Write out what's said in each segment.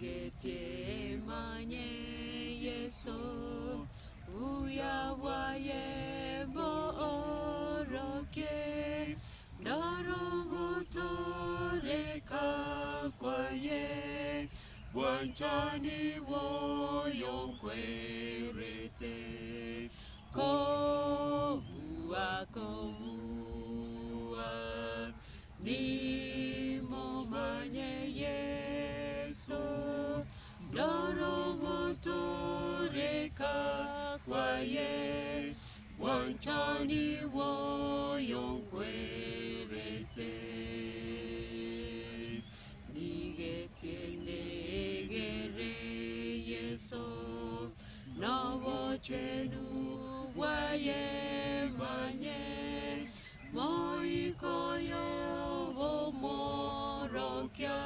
nigetie manye Yesu uyawaye booroke ndarogotoreka kwaye wanchani woyonkwerete koua nimomanye Yesu ndorogotoreka kwaye wanchani woyonkwerete nigekenegere Yesu nowochenu waye manye moikoyo bomorokya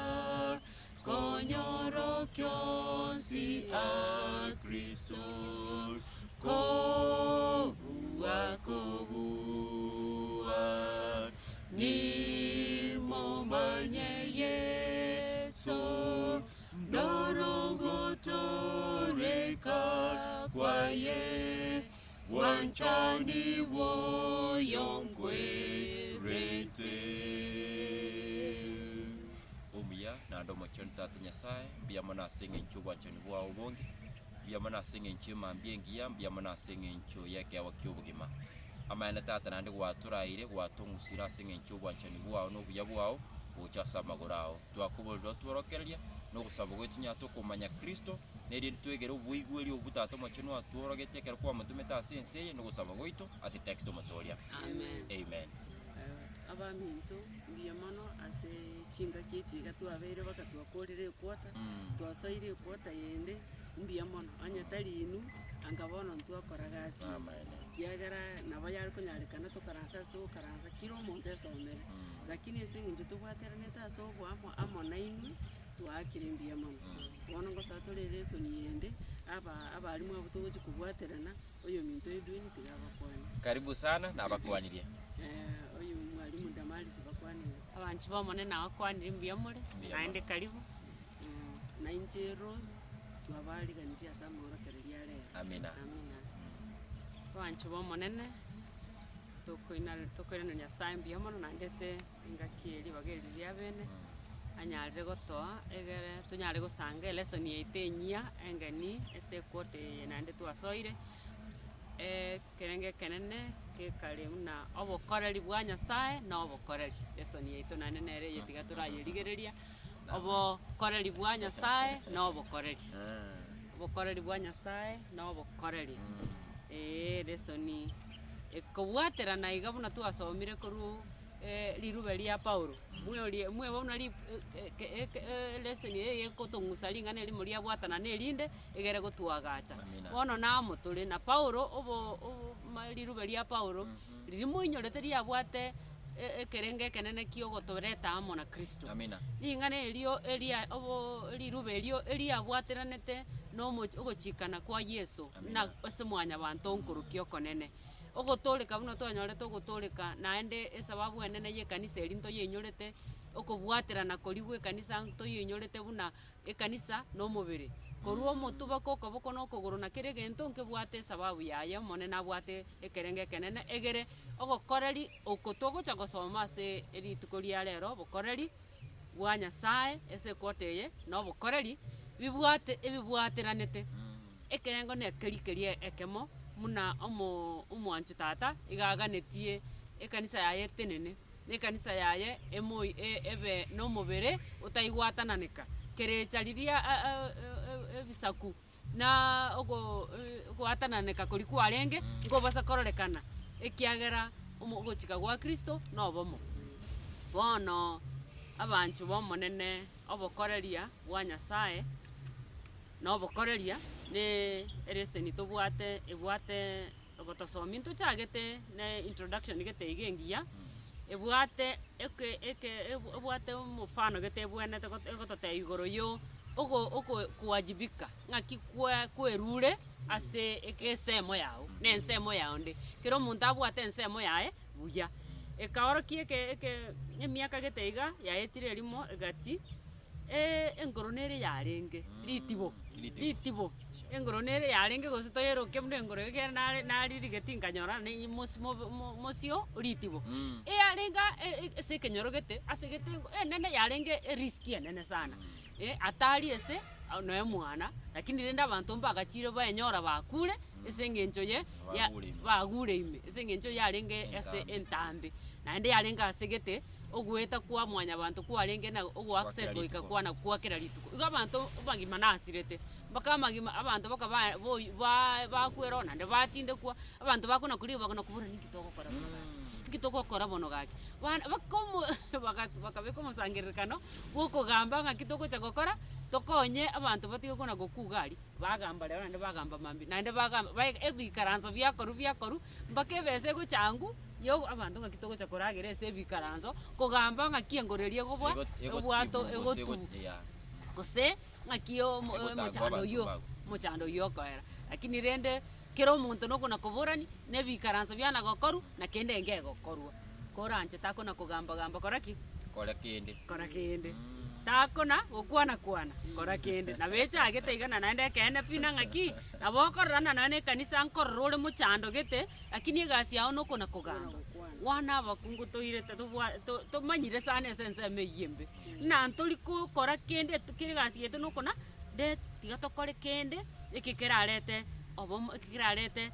konyorokyo si a Kristo koua nimomanye Yesu ndorogotoreka kwaye wanchani woyonkwerete omuya nando mochoni tata nyasaye biyamana asinga encho wanchani bwawo bongi biyamana asinga encho mambyengiya biyamana asinga encho yake awakyobugima amana tata nande gwaturaire gwatongusira asinga encho wanchani bwawo nobuya bwawo buchasa magorao twakuboldo tworokereria no gusaba gwetu nyato kumanya Kristo neri twegere ubwigweli obutata mocheno atworogetekera kwa mutume ta senseye no gusaba gwetu ase texto matoria amen abaminto biyamano ase chinga kietiga twabere bakatwakorere kwata twasaire kwata yende mbiyamano anyatalinu angabono ntwakoragasi kiagera nabo yari kunyarekana tukaransa tukaransa kiro monte somere lakini ese ngintu tubwaterane taso bwamo amonainu twakire mbiyamano bono ngo satorere so niyende abalimu abutoje kubwaterana oyo minto edweni tigabakwana karibu sana na abakwanirie oyo mwalimu Damaris bakwanire abanchi bomone nawakwanire mbiyamore naende karibu na inche Rose twabaliganiria samorokereria lero amina abanchi bomonene tokoina nyasaye mbiyamoro nandese ingakieri bageriria bene anyarire gotoa egere tunyare gosanga lesson yeitenyia engeni ese kote nande twasoire kerenge kenene kekare una obokoreri bwa nyasaye na obokoreri lesson yeito nane nere yetiga turayerigereria obokoreri bwa nyasaye na obokoreri obokoreri bwa nyasaye na obokoreri lesson ekobwaterana igabuna twasomire koru lirube lia Paulo mwe bona li lesson ye kotongusa lingane limo lia bwatana nelinde egere gotwagacha bono namo tuli na Paulo obo lirube lia Paulo lirimo inyorete lia bwate ekerenge kenene kiogotoreta amo na Kristo amina lingane elio elia obo lirube elio elia bwateranete no ogochikana kwa Yesu na asemwanya bantu nkurukio konene ogotoleka buno twanyorete ogotoleka naende esababu enene ye kanisa elinto yenyorete okobwaterana koligwe kanisa nto yenyorete buna ekanisa no mubiri koruo motuba kokoboko no kogoro na kere gento nkebwate sababu yaye mone na bwate ekerenge kenene egere ogokoreri okotogocha gosoma se eritukoria lero bokoreri bwa nyasaye ese koteye no bokoreri bibwate ebibwateranete ekerengo ne kerikerie ekemo muna omwanchu tata igaganetie ekanisa yaye tenene ekanisa yaye emoi ebe no mubere utaigwatananika kerechariria ebisaku na ogo gwatananeka kuri kwarenge ngo basa kororekana ekiagera ogochika gwa Kristo no bomo bono abanchu bomonene obokoreria bwa nyasaye no bokoreria ne ereseni tobwate ebwate ogotosomi ntuchagete ne introduction gete igengia ebwate ebwate mufano gete bwene gotote igoro yo ogo kuwajibika ngaki kwerure ase ekesemo yao nensemo yao ndi kiro muntu abwate ensemo yae buya ekaoro kie emiaka geteiga yaetire limo egati engoro nere yarenge ritibo engoro nere yarenge gose toyeroke muna engoro ege naririgeti nkanyora ni mosio ritibo yarenga ase kenyorogete ase gete nene yarenge riski nene sana atari ese noe mwana lakini renda abantu mbagachire baenyora bakure ese engencho ye bagure ime ese engencho yarenge ase entambe naende yarenga ase gete ogweta kwa mwanya abantu kwarenge na ogwo access goika kwana kwakera rituko igo abantu bagima nasirete baka magima abantu baka bakwero nande batinde kwa abantu bakona kuri bakona kubura nikitoko kora kitoko kora bono gaki bakomo bakabeko musangiririkano guko gamba nga kitoko cha gokora tokonye abantu batigo kona gokugari bagamba lero nande bagamba mambi nande bagamba ebikaranzo byakoru mbakebese go changu yo abantu nga kitoko cha koragere ese bikaranzo kugamba nga kiengorerie gobwa obwato egotu kose nga kiyo mochando yo kwera lakini rende kero omonto nokona koborani nebikaranzo byana gokoru na kende ngego korwa koranje takona kugamba koraki kora kende takona gokwana kora kende na becha agete igana naende kene pina ngaki na bokorana nane kanisa nkorore mochando gete lakini gasi yao nokona kugamba wana bakungu toire to manyire sana sense meyembe na ntoli ko kora kende kire gasi yeto nokona de tiga to kore kende ikikirarete obo ikikirarete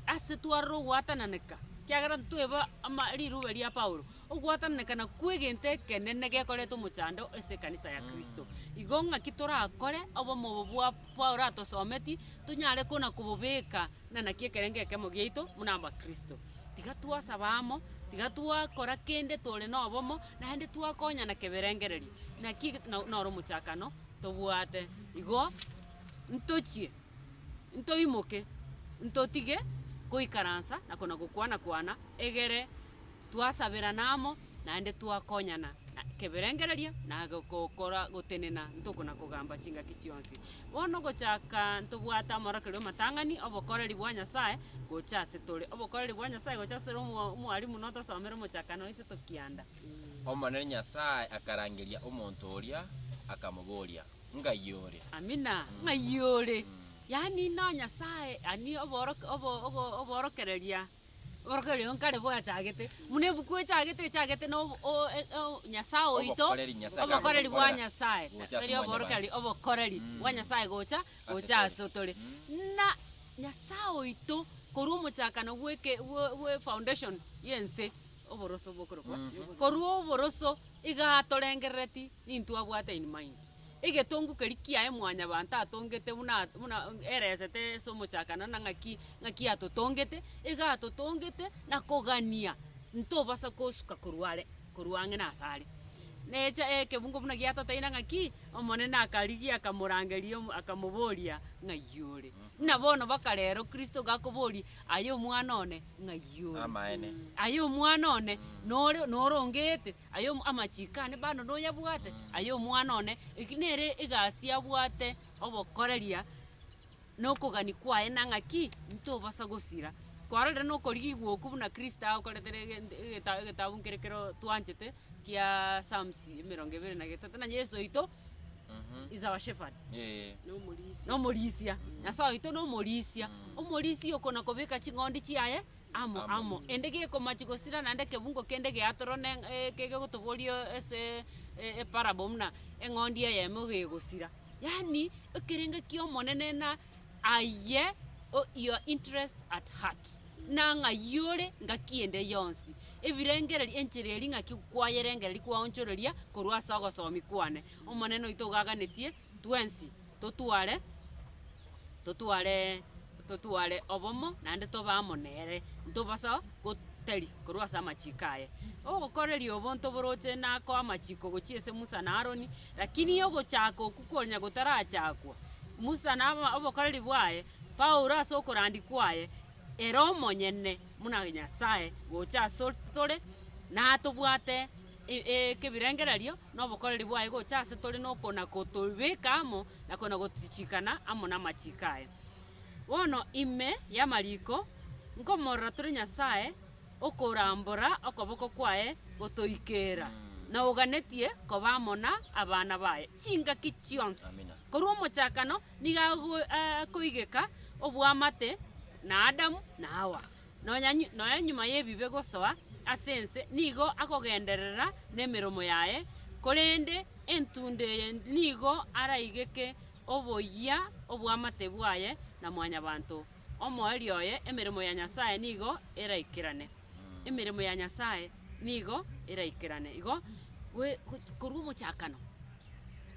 ase twaro watananeka kiagara tweba ama riruwe ria Paulo ogwatananeka na kwegente kenene gekoreto mochando ese kanisa ya Kristo igonga kitora akore obo mobobwa Paulo atosometi tunyare kona kubobeka na nakiekerenge kemo gieito munamba Kristo tiga twasabamo tiga twakora kende tole nobomo na hende twakonya na keberengereri na ki noro muchakano tobwate igo ntochie ntoimoke ntotige kuikaransa na kona gukwana egere twasabira namo naende twakonyana keberengereria na gukora gutenena ntokona kugamba chinga kichionsi bono gochaka ntobwata amarakero matangani obokoreri bwa Nyasaye gocha setore obokoreri bwa Nyasaye gocha sero mwalimu noto somero mochakano ise tokianda omonere Nyasaye akarangeria omonto oria akamugoria ngayore amina ngayore yani no Nyasaye ani oborokereria orokereria nkare bwa chagete mune bukwe chagete no Nyasaye oito obokoreri bwa Nyasaye eri obokoreri bwa Nyasaye gocha asotore na Nyasaye oito koru mochakano bweke foundation yense oboroso bokoro koru oboroso igatorengereti nintu abwate in mind igetongu kerikia mwanya banta atongete buna eresete so mochakana na ngaki atotongete igatotongete na kogania ntobasa kosuka kuruange na asale necha kebungo buna giato taina ngaki omone na akarigia akamurangerio akamuboria ngayore na bono bakarero Kristo gakobori ayo mwana one ngayore amaene ayo mwana one norongete ayo amachikane bano no yabwate ayo mwana one ikinere igasi yabwate obokoreria nokogani kwae na ngaki ntobasa gosira kwarore no korigwo kubuna Kristo akoretere getabu nkerekero twanchete kia Psalms 23 na Yesu ito is our shepherd no morisia Nyasaye ito no morisia omorisia okona kobeka chingondi chiaye amo endege komachigosira nande kebungo kendege atorone kege gotoborio ese parabomna engondi yemo gegosira yani okerenga kio monene na aye your interest at heart na ngayore ngakiende yonsi ebirengereri enchereri ngakikwayerengereri kwaonchoreria korwa sago somi kwane omoneno ito gaganetie twensi totuare obomo nande tobamonere ntobasa goteri korwa sama chikaye ogokoreri obonto boroche na ko amachiko gochiese Musa na Aroni lakini ogochaka okukonya gotarachakwa Musa na obokoreri bwaye Paulo asokorandi kwaye ero monyene muna Nyasaye gocha sotore na tobwate kebirengererio no bokoreri bwaye gocha sotore no kona kotobekamo na kona gotichikana amo na machikaye wono ime ya mariko nkomorra turi Nyasaye okorambora okoboko kwaye gotoikera na uganetie kobamona abana baye chingaki chionsi Amina. korwa omochakano niga koigeka obwamate na Adamu na Hawa nonya nyuma y'ebibe gosoa ase ense nigo akogenderera n'emeromo yaye korende entunde eye nigo araigeke oboya obwamate bwaye na mwanyabanto omoeri oye emeremo ya Nyasaye nigo eraikirane emeremo ya Nyasaye nigo eraikirane igo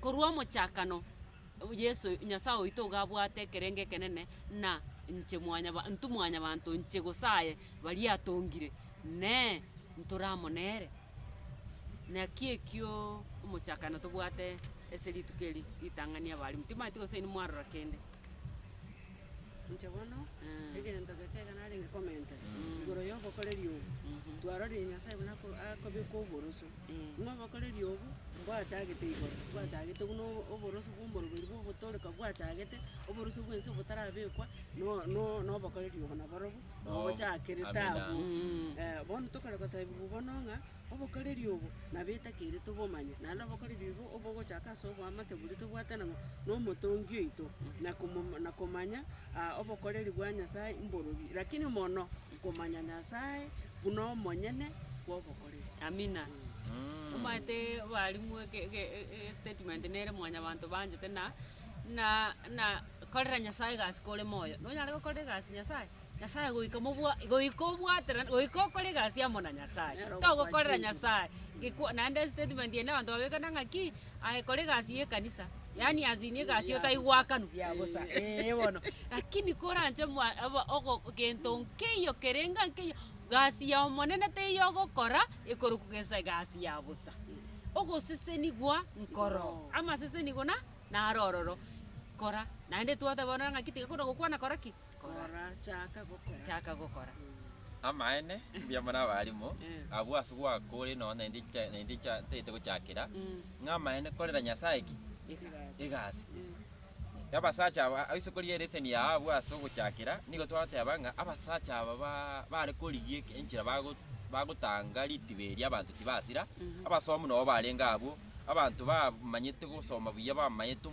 korwa omochakano Yesu Nyasaye oito gabwate kerenge kenene na nche mwanyabanto nche gosaye bari atongire ne nturamonere naki ekio omochakano tobwate ase ritukeri ritang'ania bari mutima tigose ni mwarora kende nche bono egento getega narenge komente igoro yobokoreri obo twarorire Nyasaye buna akobeka oboroso mwabokoreri obo bwachagete igoro bwachagete buno oboroso bw'omoroberi bwobotoreka bwachagete oboroso bwense botarabekwa no bokoreri obo naborobu nobochakere tabu bono tokoreka tabibu bono ng'a obokoreri obo nabetakire tobomanya nalo obokoreri obo obogochaka ase obwamate buri tobwate n'omotongi oito nakomanya obokoreri bwa Nyasaye mborobi lakini mono komanya Nyasaye buna omonyene bwobokoreri. Amina. Omaete barimu statement nere mwanyabanto banjete na korera Nyasaye gasi kore moyo nonyare gokore gasi Nyasaye goika obwatera goika okore gasi amona Nyasaye togokorera Nyasaye nande statement yene abanto babekana ng'aki kore gasi y'ekanisa yani azinie gasi otaigwakanu yabosa bono lakini koranje ogo gento nkeyo kerenga nkeyo gasi ya omonene teyo gokora ekorokugesa gasi yabosa ogosesenigwa nkoro ama sesenigwa na arororo kora naende tuote bona ng'aki tigakora gokwana kora ki kora chaka gokora amaene biamana barimo abwo asugwa kore no na ndicha tete gochakira ng'amaene korera Nyasaye ki igasi abasacha aisokoriye leseni ya abwo asogochakira nigo twateba ng'a abasacha aba bare korigie enchira bagotanga litiberi abantu tibasira abasomu no barenga abo abantu bamanyete gusoma buya bamanyete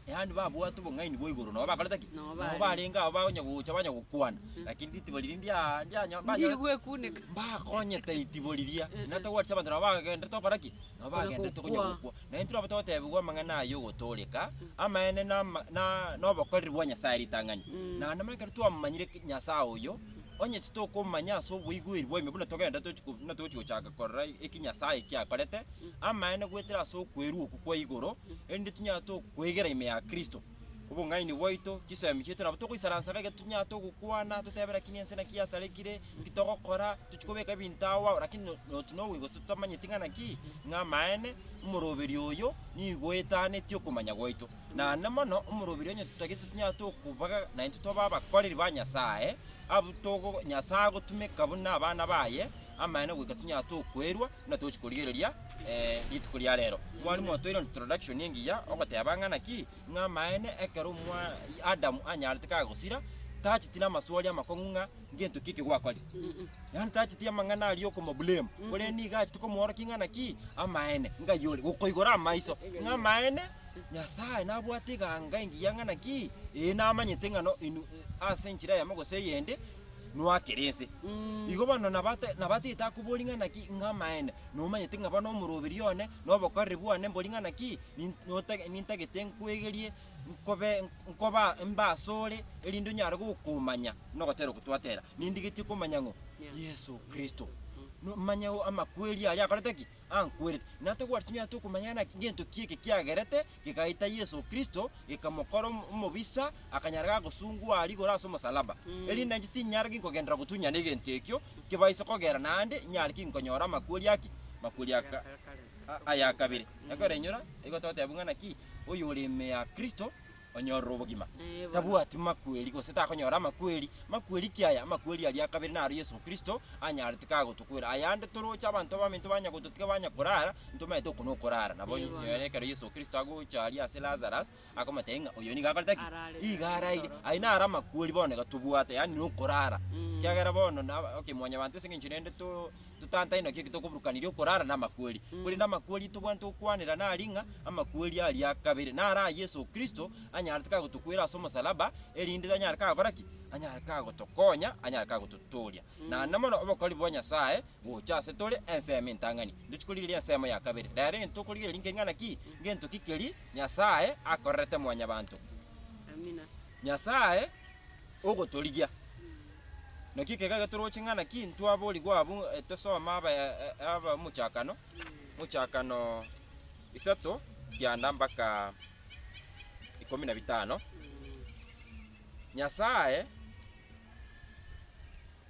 yani babwatu bung'aini bwo iguru no bakoreta ki no barenga abanya gucha banya gukwana lakini litibori ndia ndigwe kuneka bakonyete litiboriria natawatsa abantu bagenda tokora ki no bagenda tokonya gukwa na intro abatotebwa mang'ana ayo gotoleka amaene na no bakorera bwa Nyasaye litang'ani na namakere twamanyire Nyasaye oyo onye titokomanya so bwigwiri bwo imebuna togenda tochikochaka korra ekinyasaye kyakorete amaene gwetera so kweru okukwa igoro endi tunyato kwegera ime ya Kristo obung'aini bwaito kisemi chetu nabo tokoisaransa gake tunyato gukwana tutebera kinyense na kiasarekire ngitogokora tuchikobeka bintawa lakini no wigo tutamanye tingana ki ng'amaene umuroberi oyo nigwetane tio kumanya gwaito na namono umuroberi onye tutagite tunyato kubaga na into tobaba koreri ba Nyasaye abutogo Nyasaye gotumeka buna abana baye amaene gwika tunyato kwerwa na tochikorigereria litukuria rero mwalimu watoiro introduction yengiya ogoteba ng'ana ki ng'amaene ekero mwa Adamu anyarteka gosira tachitina maswali amakong'unga ngento kiki gwakori yani tachitia mang'ana ali okomo blame kore ni gachi tukomwora king'ana ki amaene ngayore gukoigora amaiso ng'amaene Nyasaye nabwatiga ngaingiya ng'ana ki namanyete ng'ano asenchira ya magose yende nwakerense igo bano nabate itakubolinga naki ng'amaene nomanyete ng'aba no muroberi yone no bokorre bwane mbolinga naki nintagete nkwegerie nkoba mbasore elindo nyara gukumanya no gotero kutwatera nindigiti kumanya ngo Yesu Kristo no manya amakweli ali akorete ki ankwere natogwartinya to kumanyana ngento kike kyagerete gikaita Yesu Kristo ikamokoro mubisa akanyaraga gusungu ali gora so musalaba elinda njiti nyaragi ngogendera gutunya negentekyo kibaisa kogera nande nyari kinkonyora makweli aya kabiri yakore nyora igotote bungana ki oyo urime ya Kristo onyorro bogima tabwati makweli gose takonyora makweli kiaya makweli ali akabiri na Yesu Kristo anyartika gutukwira ayande torocha abantu bamintu banya gututika banya kurara ntume to kuno kurara nabo yerekero Yesu Kristo agucha ali ase Lazarus akomatenga oyo ni gakartaki igaraire aina ara makweli bone gatubwate yani no kurara kyagera bono okay mwanya bantu singe nchirende to tutantaino kiki tukuburukaniria okorara na makweli kuri na makweli tubwantu okwanira na aringa amakweli ali akabere nara Yesu Kristo anyarika gutukwira aso musalaba erinde anyarika goraki anyarika gutokonya anyarika gututuria na namono obokoli bwa Nyasaye buchase tole enseme ntangani ndichukulire ensemo ya kabere dare ntukulire linkengana ki ngento kikeli Nyasaye akorete mwanya bantu Amina. Nyasaye ogotoligia nakikega gatoro chingana ki ntwaboli gwabu tosoma aba muchakano isato kianda mpaka 15 Nyasaye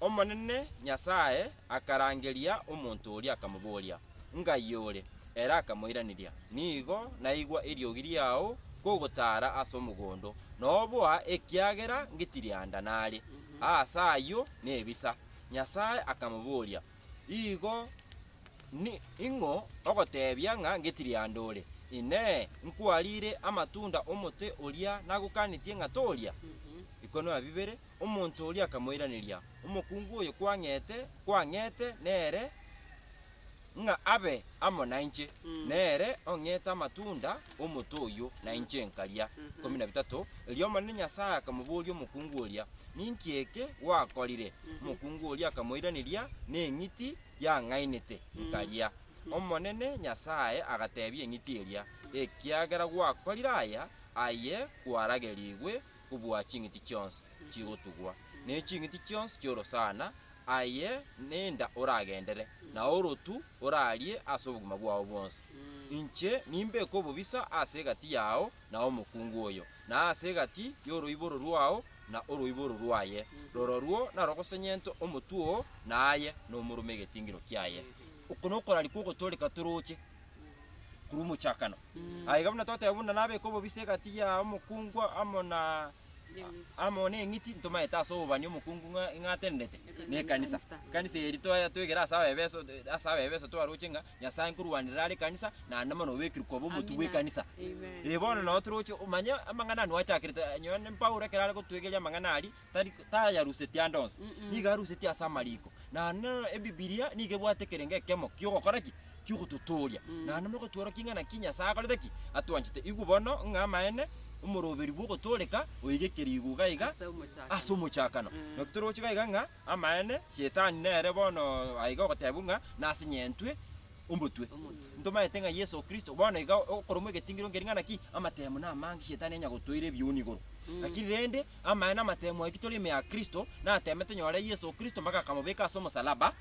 omonene Nyasaye akarangeria omuntu uri akamubolia ngayore era akamoiraniria nigo naigwa eriogiriao kogotara aso mugondo nobwa ekiagera ngitirianda nari asayo nebisa Nyasaye akamubolia igo ni ingo ogotebia nga ngitiriandore ine nkwalire amatunda omote olia nagukanitie ngatolia ikono abibere omuntu olia akamoiraniria omukungu oyo kwangete nere nga abe amo nainche nere ongeta matunda omoto oyo nainche nkalia 13 eliomo ni Nyasaye akamubolia omukungu olia ninkieke wakolire omukungu olia akamoiraniria nengiti ya ngainete nkalia omonene Nyasaye agatebia engiti elia ekiagera gwakolire aya aye kwaragerigwe kubwa chingiti chionse chigotugwa ne chingiti chionse cyoro sana aye nenda oragendere na orotu oralie asobuguma bwawo bonse inche nimbe ko bobisa asegati yao na omukungu oyo na asegati yoro iboro rwao na oro iboro rwaye roro ruo na rokosenyento omutuo na aye no murume getingiro kyaye ukono korali kuko toleka turuche kurumu chakano ayi gamna tote yabunda nabe ko bobise gati ya omukungu amone ngiti ntoma etaso bani omukungu ngatendete ne kanisa erito ya twegera asabe beso to aruchinga Nyasaye nkuruwanira ari kanisa na namano wekiri kwa bomutu we kanisa ebona na otruche umanya amangana no achakirita nyone Paulo kerale ko twegeria amangana ari ta ya ruseti andonse niga ruseti asamaliko na ebibilia nige bwatekerenge kemo kyo koraki kyo tutoria na namako tworo kingana kinya sakaleki atwanchite igubono ngamaene umuroberi bwo gutoleka oyigekeri igugaiga aso muchakano nokutoro chigaiga nga amaene shetani nere bono aiga gotebunga nasinyentwe umbutwe ntoma etenga Yesu Kristo bono iga okoromwe getingiro ngeringana ki amatemo na mangi shetani enya gotoire byuni goro lakini rende amaene amatemo ekitolime ya Kristo na atemete nyore Yesu Kristo mpaka akamubeka aso musalaba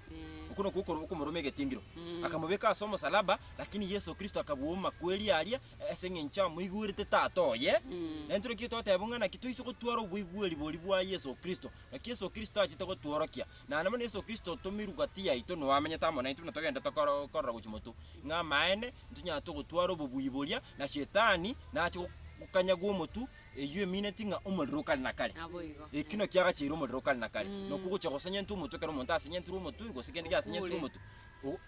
ukuno kukomorome getingiro akamubeka aso musalaba lakini Yesu Kristo akabuuma kweli alia esenge ncha muigurite tatoye entro kito tebunga na kitu iso gutwaro buigweli boli bwa Yesu Kristo na Yesu Kristo ajita gutworokia na namane Yesu Kristo tomiru gatia ito no amenya tamo na ituna togenda tokora guchimoto nga maene ntunya to gutwaro bubuibolia na shetani na acho ukanyagwo mutu eyo minute nga umurukali nakale ekino kyaga chiro umurukali nakale no kugucha gosanya ntu mutu kero monta asanya ntu mutu gosekende gasanya ntu mutu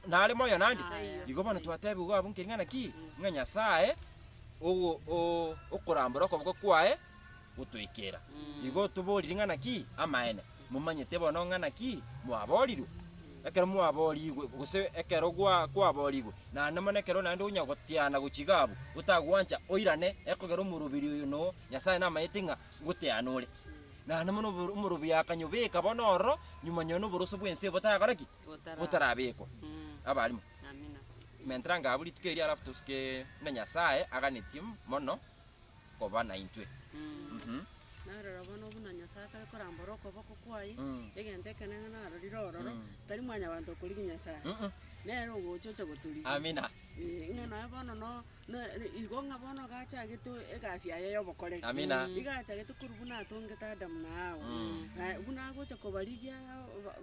nale moyo nandi igobana twatebe go abunkiringana ki nga Nyasaye okurambura ko kwae gutwikira igo tuboriringana ki amaene mumanyete bono ngana ki mwaborirwe ekero mwaborigwe gose ekero kwaborigwe na namonekero nandi unya gotiana guchigabu utagwancha oirane ekogero murubiri uyu no Nyasaye na mayitinga gutianure na namono umurubi yakanyobeka bonoro nyuma nyono buroso bwense botagaraki botarabeko abalimu amina mentranga abuli tukeri arafu tuske na Nyasaye aganitim mono kobana intwe narora bono buna Nyasaye kare koramboro ko boko kwayi egente kenene naro rirororo tari mwanya bantu kuri Nyasaye nero gochocha goturi amina ngena bono no igonga bono gacha gitu egasi ayo bokore amina igacha gitu kurubuna atongeta Adam nawo buna gocha ko barigia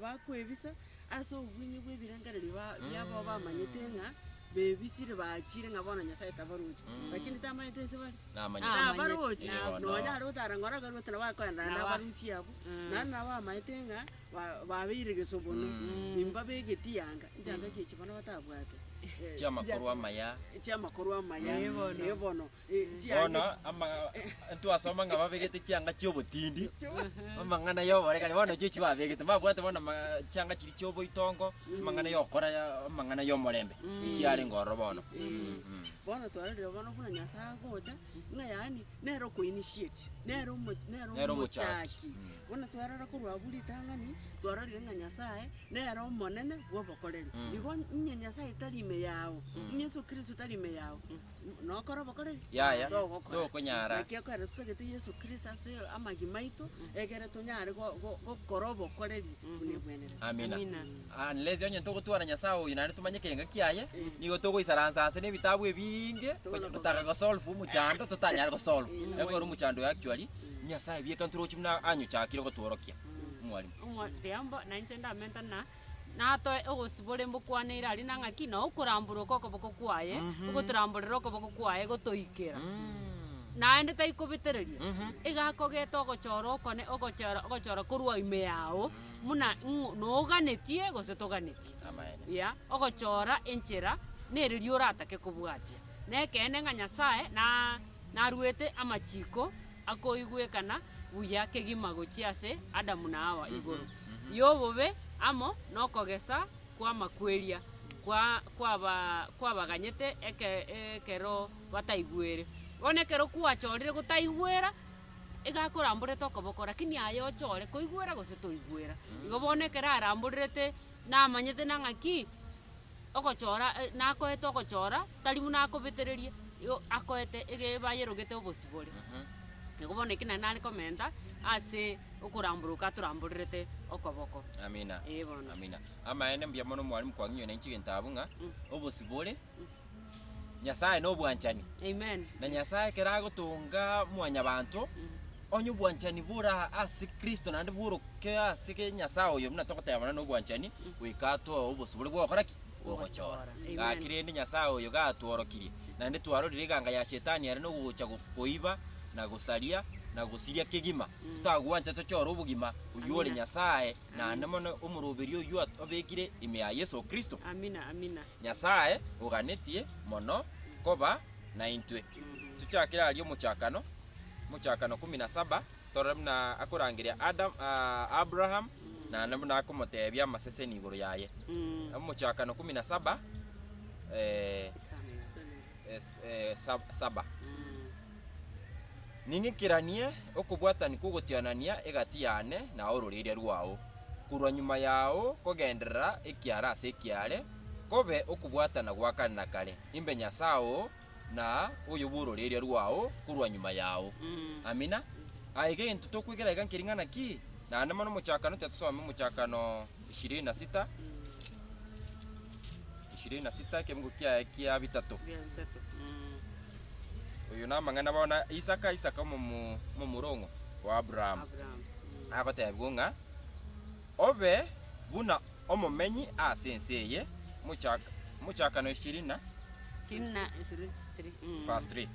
bakwebisa aso ubwinyi bw'ebirengereri byabo bamanyetenga bebisire bakire ngabona Nyasaye tabaruji lakini tamayete sebali tabaruji no nyaro tarangora garota nabakwenda nabarusi yabo nana bamayitenga babire gesobono imba begeti yanga njanga kiki bana batabwate chia makuru amaya chiamakoro amaya Bono. bono bono ama ntwasoma nga babegete chianga chiobotindi amang'ana yobore kare bono chichi babegete mabwate bono chianga chiri chiobo itongo amang'ana yokora amang'ana yomorembe chiare ngoro bono bono twarerire bono buna nyasaye gocha ng'a yani nero kuinitiate nero mochaki bono twarara korwa buri tang'ani twararire ng'a nyasaye nero omonene bwobokoreri igo nye nyasaye tari ime yao Yesu Kristo tari ime yao nokora bokoreri yaya tokonyara kiakwera tutagete Yesu Kristo ase amagima itu egere tonyare gokora obokoreri bune bwenere amina unless onye ntogotwara nyasaye oyo nare tumanye kenga kiaye nigo togoisaransa ase nebitabu ebinge tutaka gosolve omochando tutanyare gosolve egoro omochando actually nyasaye bieka nturochi muna anyochakire gotworokia mwalimu Omwariambo nainche ndamenta nato ogosibore mbokwaneire ari nang'aki na okuramburuka okoboko kwaye ogoturamburera okoboko kwaye gotoikera naende taikobitereria igakogeta ogochora okone ogochora korwa ime yao muna noganetie gose toganetie ya ogochora enchera neririo oratake kobwatia nekende ng'a nyasaye narwete amachiko akoigwekana buya kegima gochia ase Adamu na Hawa igoro yobobe amo nokogesa kwa makweria kwabaganyete ekero bataigwere bonekero kwachorire gotaigwera igakoramburete okoboko lakini aye ochore koigwera gose toigwera igo bonekera aramburete namanyete nang'aki ogochora nakoete ogochora tari buna akobitererie akoete egebayerogete obosibore Kegobone kina nani komenta ase okuramburuka turamburete okoboko. Amina. Bono. Amina. Ama ene mbya mono mwalimu kwa nginyo na inchi gentabunga obosibore Nyasaye no bwanchani. Amen. Na Nyasaye keragotunga mwanya bantu onyu bwanchani bura ase Kristo nande buro ke ase ke Nyasaye oyo muna tokotebana no bwanchani wikato obosibore bwokoraki ogochora. Gakirende Nyasaye oyo gatworokirie nande twarorire ganga ya shetani ari no gucha koiba na gusaria na gusiria kigima tutagwanja tochora ubugima uyore Nyasaye na namono umurubiri uyu obekire ime ya Yesu Kristo. Amina amina. Nyasaye uganetie mono koba na intwe tuchakira ali muchakano 17 toremna akurangiria Adam Abraham na namuna akomotebya amaseseni iguru yaye muchakano 17 saba ningikiranie okubwatani kugotianania egatiane na ororire rwao kurwa nyuma yao kogenderera ekiara ase ekiare kobe okubwatana gwakana kare imbe Nyasao na oyo burorire rwao kurwa nyuma yao amina aige ntutokwigera igankiringana ki na namano muchakano tatusome muchakano 26 kemungu kia bitatu uyu namang'ana bona Isaka mu murongo wa Abraham akotebunga obe buna omumenyi asenseye muchakano 20 verse 3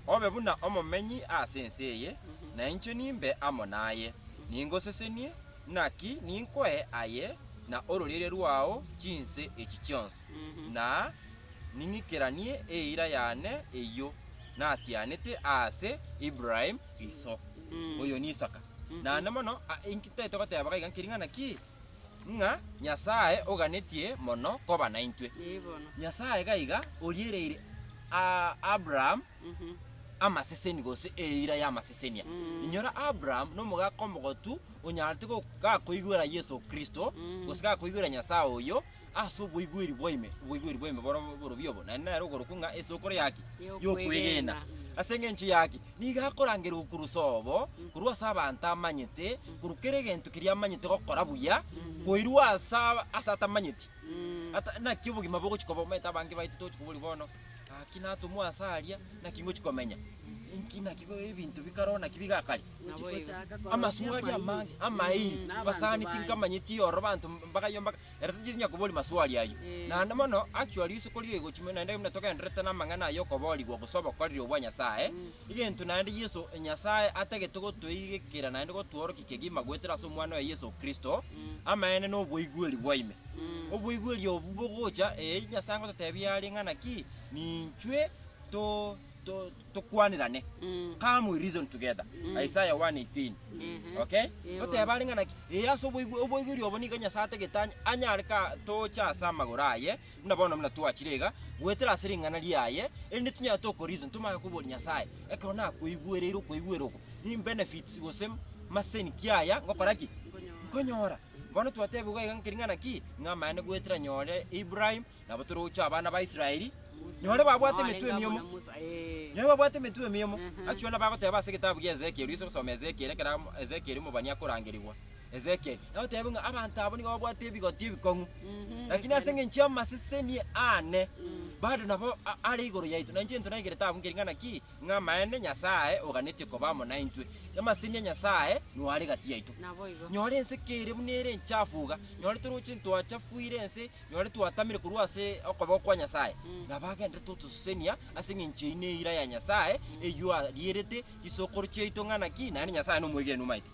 obe buna omumenyi asenseye na incho nimbe amonaye ningosesenie naki ninkoe aye na ororire rwao chinse echichonse na ningikiranie eira yane eyo natianete ase Ibrahim iso oyo ni Isaka na namono inkitete goteba igankiringana ki nga Nyasaye oganetie mono koba na intwe Nyasaye gaiga oriereire Abraham amaseseni gose eira ya masesenia inyora Abraham no mugakomogotu onyarte ko gakoigwera Yesu Kristo gose gakoigwera Nyasaye oyo aso boigwiri boime boro byobo na nero gorokunga esokore yaki yo kwegena asenge nchi yaki niga korangira ukurusobo kurwa sabanta amanyete kurukere gento kiria amanyete gokora buya koirwa asata amanyete ata na kibugima bogo chikobo meta bangi baiti to chikubuli bono akina tumu asaria na kingo chikomenya inkina kigo ebintu bikarona kibigakari Uchigochaka kwa amaswali amangi amairi N'abantu basani banyu. tinkamanyiti oro bantu mpaka yo mpaka eratinya kuboli maswali ayo na namono actually isukoli ego chimena ndege mnatoka ndreta na mangana yo koboli gwo kusoba kwali obwa nyasaye igentu nandi Yesu nyasaye atagetugo tuigikira nandi go tuoro kikegima gwetera so mwana wa Yesu Kristo amaene no bwoigweli bwaime obwoigweli obugocha nyasaye ngo tetebia ali ngana ki ni nchwe to kwanirane come we reason together Isaiah 1:18 okay ote abalingana yaso obwoigweli oboniga nyasaye getanya anyarika tocha samagoraye mnabona mna tuachirega gwetera siringana liaye ende tinya to reason tumaya kuboli nyasaye ekona kuigwerero kuigweroko ni benefits gosem maseni kiaya ngokoraki nkonyora bono twatebe gwa ngiringana ki ngamane gwetera nyore Ibrahim nabaturucha abana ba Israeli nyore babwate metwe miyomo nyore babwate metwe miyomo actually bagoteba se kitabu ya Ezekiel iso kusoma Ezekiel kera Ezekiel mu banya kurangirirwa Ezekiel nabotebe nga abantu abo nigo babwate bigoti bikongu lakini asenge nchia maseseni ane bado nabo ari igoro yaitu na nje ntunagire tabu ngiringana ki ngamaene nyasaye oganete ko bamo na intwe yamaseni nyasaye nwari gati yaitu nyore nsekere munere nchafuga nyore turuchi ntwachafuire nse nyore twatamire kurwase okobo kwa nyasaye nabagende tutusenia asenge nchine ira ya nyasaye eyua lierete kisokoro cheito ngana ki nani nyasaye no mwege numaite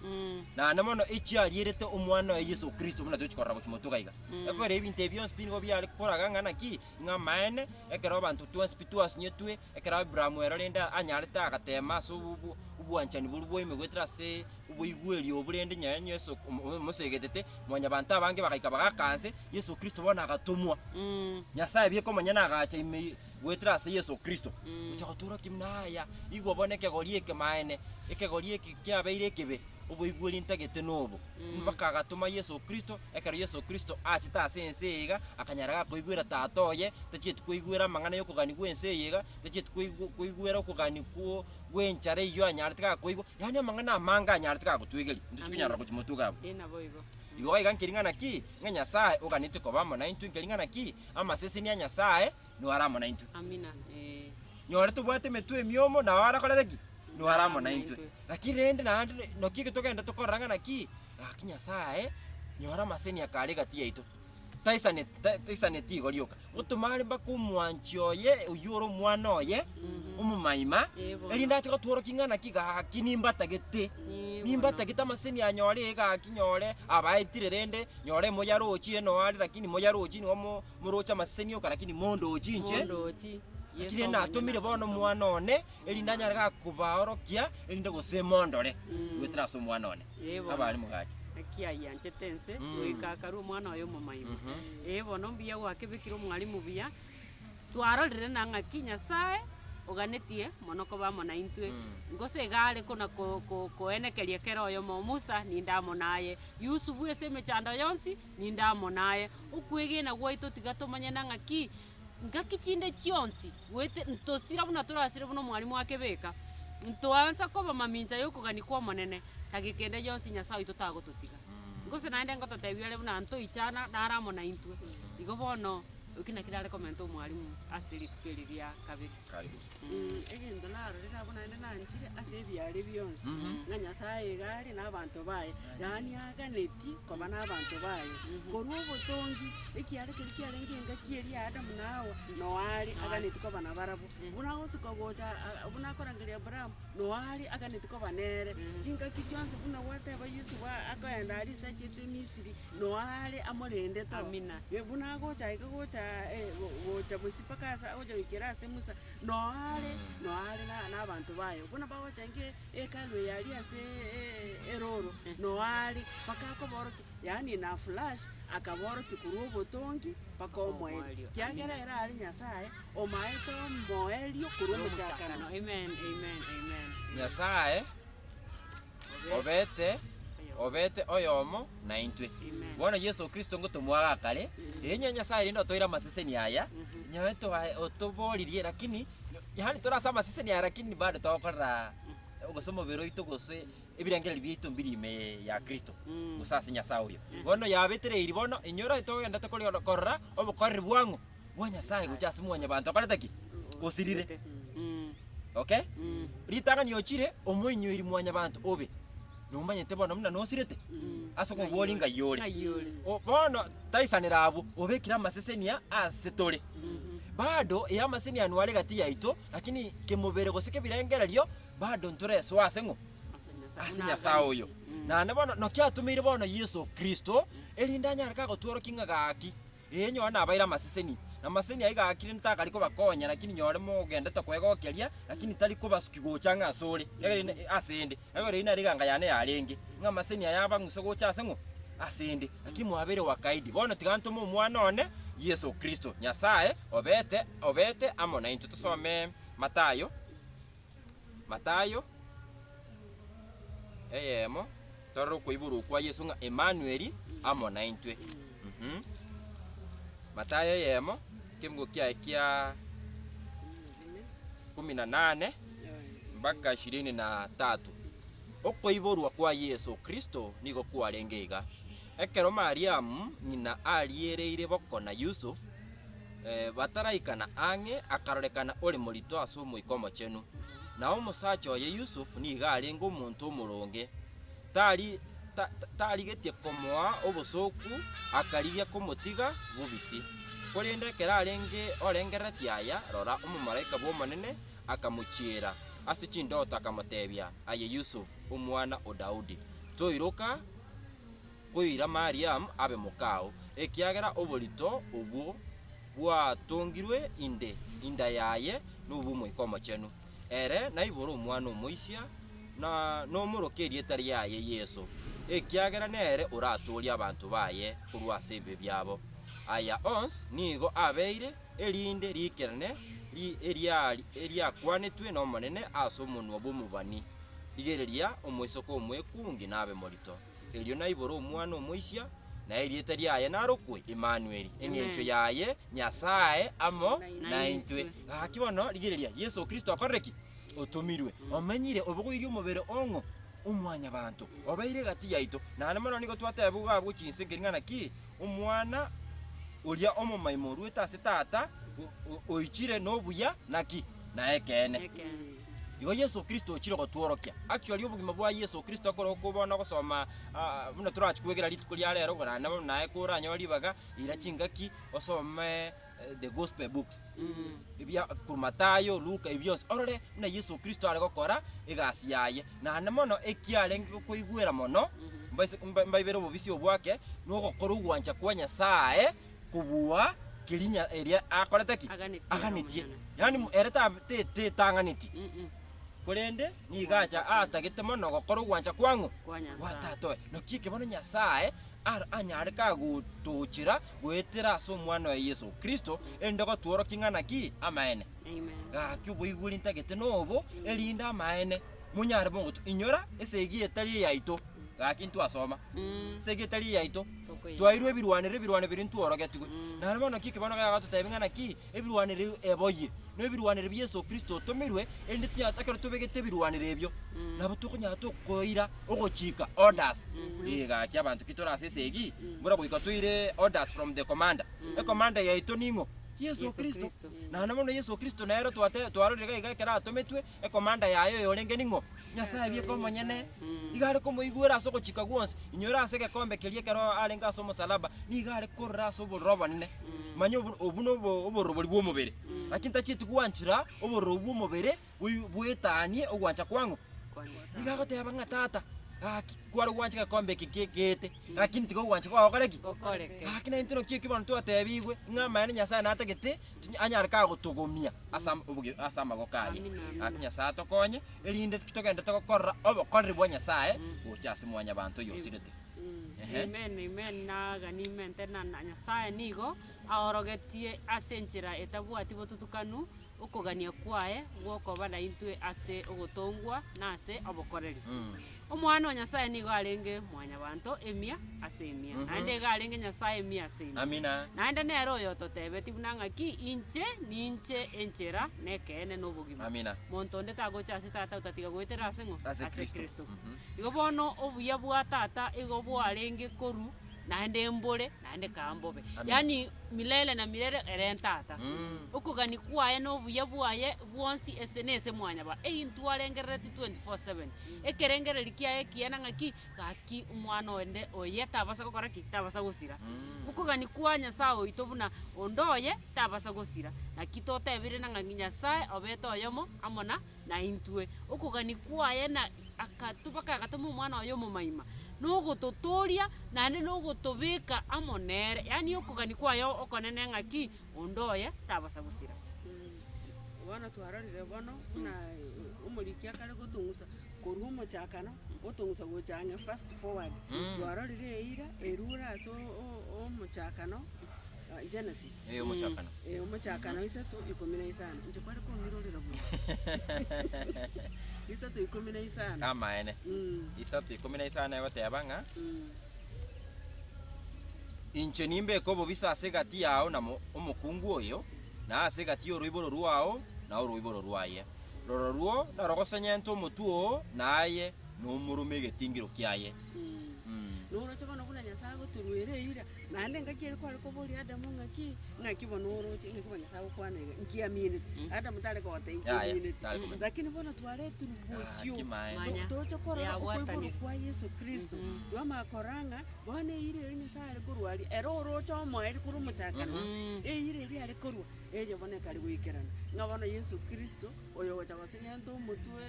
na namono echi alierete omwana wa Yesu Kristo muna tuchikorra kuchimotoka iga ekore ebinte byonse pingo byali koraga ngana ki ngamaene ekero abantu twenspituas nyetwe ekero Abraham erolenda anyareta agatema so ubwanchani bulubwoime gwetera se ubuyigweli obulende nyanya Yesu musegetete mwanya bantu abange bakaika bagakanse Yesu Kristo bona agatumwa nyasaye byeko manyana agacha ime gwetera se Yesu Kristo uchakotura kimnaya igwo boneke golieke maene ekegolieke kyabeire kebe ubuyigweli ntagete nobo mpaka agatuma Yesu Kristo ekero Yesu Kristo achita senseiga akanyaraga kuigwira tatoye tachiet kuigwira mangana yo kugani gwenseiga tachiet kuigwira kugani ku gwenchare yo anyartika kuigo yani mangana manga anyartika kutwigeli ndichukunyara kuchimotuga abo boigo igo iga nkiringana ki nyasaye oganite ko bamo na intu nkiringana ki amasesi ni nyasaye no aramo na intu amina nyore tubwate metwe myomo na wara kolereki no aramo na intu lakini rende na no kike tokenda tokoranga ki akinyasaye nyora maseni akari gati yaitu taisane tigo lioka utumari bakumwanchoye uyuro mwana oye umumaima elinda chiko tuoro kingana kiga kinimba tagete nimba tageta maseni anyore ga kinyore abaitire rende nyore moyarochi eno ali lakini moyarochi ngo murocha maseni oka lakini mondo ochinche lakini na atumire bono mwana one elinda nyaraga kubaorokia elinda gosemondore gwetera so mwana one abali mugachi kia yanchetense oikakaru mwana oyo mumaima bono mbia gwake bikiro mwalimu bia twarorire na ng'aki nyasaye oganetie monoko bamo na intwe ngose gale kuna koenekeria kero oyo Musa nindamo naye Yusufu eseme chanda yonsi nindamo naye ukwigina gwaito tigatomanya na ng'aki ngakichinde chionsi wete ntosira buna turasire buno mwalimu wake beka ntoansa koba maminja yoko ganikwa monene tagikende yonsi nyasaye tutagotutiga ngose naende ngototebiale buna nto ichana naramo na intwe igo bono ukina kila komento mwalimu asili tukeliria kabiri karibu egendo laro lirabona ende nanjire ase byali byonse nga nyasaye gali n'abantu baye yani aganeti koba n'abantu baye koruo botongi ekiale kirikiale ngenga kieri Adamu nawe no ali aganeti koba nabarabu buna osuka gocha buna korangiria Abraham no ali aganeti koba nere jinga kichonse buna wate ba Yusufu akaenda ali sakete Misiri no ali amorende to amina buna gocha gocha busipakasa oja wikirase Musa no ale n'abantu bayo buna bawo change ekalwe yali ase eroro no ali pakako boroki yani na flash akaboroki kuruo botongi pakomwe kyagera era ali nyasaye omaeto moelio kuruo muchakano amen nyasaye obete oyomo na intwe bona Yesu Kristo ngotomwaga kare enya nyasaye ndo toira maseseni aya nyaweto otoboririe lakini yani torasama maseseni aya lakini bado tokora ugosomo bero itogose ebirangera bito mbirime ya Kristo musasi nyasaye uyo bono yabetere iri bono inyora itogenda tokori korra obukori bwangu mwa nyasaye guchasi mwanya bantu akaretaki osirire okay ritang'ani ochire omoinyoiri mwanya bantu obe nomanyete bono muna nosirete ase kobori ngayore bono taisanera abo obekira amasesenia ase tore bado ya amasesenia anware gati yaito lakini kemubere goseke birengererio bado ntureso ase ng'o ase Nyasaye oyo nane bono nokiatumire bono Yesu Kristo erinda nyaraka gotworo kinga gaki enyo na abaira amaseseni na maseni aiga akiri ntaka liko bakonya lakini nyore mugende to kwegokeria lakini tari ko basuki gochanga asore yagere asende yagere ina riganga yane yarenge nga maseni ayaba nguso gocha asengo asende lakini mwabere wakaidi bono tiganto mu mwana one Yesu Kristo Nyasaye obete amona into tusome Matayo eyemo toro kuiburu kwa Yesu nga Emmanuel amona intwe Matayo yemo kimungo kia 18 mpaka 23 okoiborwa kwa Yesu Kristo nigo kwarengeiga ekero Mariamu nyina aliereire bokona Yusuf bataraikana ang'e akarorekana ori morito ase omoikomo chenu na omosacha oye Yusuf niga arenga omonto omoronge tarigetie komoa obosoku akarigia komotiga bubisi korende kera orengereti aya rora omumalaika bw'omonene akamuchira ase chindota akamotebia aye Yusuf omwana o Daudi toiroka koira Mariam abe mukao ekiagera oborito obwo bwatongirwe inda yaye n'obumoikomo chenu ere naiboro omwana omoisia na nomorokerie etari yaye Yesu ekiagera nere oratoria abantu baye korwa ase ebe byabo aya ons nigo abeire erinde rikerane eriakwanetwe n'omonene ase omonwa bw'omubani rigereria omwisoko omwekungi nabe morito erio naiboro omwana omoisia na erieta riaye narokwe Emmanuel eng'encho yaye Nyasaye amo naintwe akibono rigereria Yesu Kristo akoreki otumirwe omenyire obugoirie omubere ong'o omwanya bantu obaire gati yaito nane mono nigo twatebuga bw'chinse ng'ana ki omwana uria omomaimo rwete ase tata oichire nobuya naki na ekene igo Yesu Kristo ochire gotworokia actually obugima bwa Yesu Kristo akoro kubona gosoma buno turachikwegera rituko lya rero gorana nae kura nyori baga ira chingaki osome the gospel books ibya ku Matayo Luka ibyose orore na Yesu Kristo ari gokora igasi yaye nane mono ekiarenge koigwera mono mbaibero bobisi obwake no gokora ugwanja kwa Nyasaye kubua kirinya eria akoreteki aganitie yani ereta te tanganiti korende ni gacha atagete mono gokora ugwanja kwangu watatoe no kike bono Nyasaye anyare ka gutuchira gwetera ase omwana wa Yesu Kristo ende gotworo king'ana ki amaene kyubuiguri ntagete nobo erinda amaene munyare bongo inyora esegi etari yaito gakintu asoma segi etari yaito twairwe ebirwanire biri ntworogetigwe nane bono kike bono gagatotebing'ana ki ebirwanire eboye no ebirwanire bya Yesu Kristo tomirwe ende tyatakero tubegete ebirwanire ebyo nabo tukunya tukoira ogochika orders gaki abantu kitorase segi mura bwika tuire orders from the commander the commander yaito ningo Yesu Kristo nane bono Yesu Kristo naero twarorega igakera atometwe e commander yayo yorenge ningo Nyasaye bieko monyene igare komoigwera ase gochika gwonse inyora ase gekombe kerie kero arenga ase omosalaba nigare korra ase oborobo nene manyo obuno oborobori bw'omubere lakini tachiti gwanchira obororo bw'omubere bwetanie ogwancha kwangu igagoteba ng'a tata kwari gwancha gekombe kigete lakini tigo gwancha kwagokoreki lakini intino kiki bono twatebigwe ng'amaene Nyasaye natagete anyare ka gotogomia asa amagokaye lakini Nyasaye atokonye erinde tugende togokorra obokoreri bwa Nyasaye gocha ase mwanya bantu yosirete amen nagani mente na Nyasaye nigo aorogetie ase enchera etabwati botutukanu okogania kwae gwokoba na intwe ase ogotongwa na ase obokoreri omwana wa Nyasaye nigo arenge mwanya bantu emia ase emia naende garenge Nyasaye emia ase emia amina naende nero oyo totebeti bunanga ki inche enchera nekene nobugima amina monto nde tagocha ase tata utatiga gwetera ase ngo ase Kristo igo bono obuya bwa tata igo bwarenge koru naende mbore naende kambobe Amen. yani milele na milele erentata ukugani kwaye n'obuya bwaye bwonsi ese nese mwanya ba eyintu arengereti 24/7 ekerengereri kiaye kiana ng'aki gaki umwana wende oye tabasa gukora ki tabasa gusira ukugani kwanya saa oito buna ondoye tabasa gusira na kitotebire na ng'aki Nyasaye obete oyomo amona na intwe ukugani kwaye na akatubaka agatuma umwana oyo mumaima nogototoria nande nogotobeka amonere yani okugani kwayo okonene ng'aki ondoye tabasa gusira bono twarorire bono na omoriki akare gotung'usa korwa omochakano gotung'usa gochang'e fast forward twarorire eira erura ase omochakano Genesis omochakano omochakano 3:15 inche kware komirorera buna 3:15 amaene 3:15 egoteba ng'a inche nimbeka obobisa ase egati yao na omokungu oyo na ase egati ya oroiboro rwao na oroiboro rwaye roro ruo narogosanyente omotu oo naye nomorume egetingiro kiaye noroche bono buna Nyasaye goturwere eira naende ng'aki ere kware koboria Adamu ng'aki bono oroche ng'aki bono Nyasaye okwanega nkiaminete Adamu tare kogota nkiaminete lakini bono twaretirwe bosio toche korora okoiboro kwa Yesu Kristo twamakorang'a bono eira eri Nyasaye are korwari ere oroche omoeri korwa omochakano eira eri are korwa eyo bono ekare goikerana ng'a bono Yesu Kristo oyo gocha gosenyenta omotwe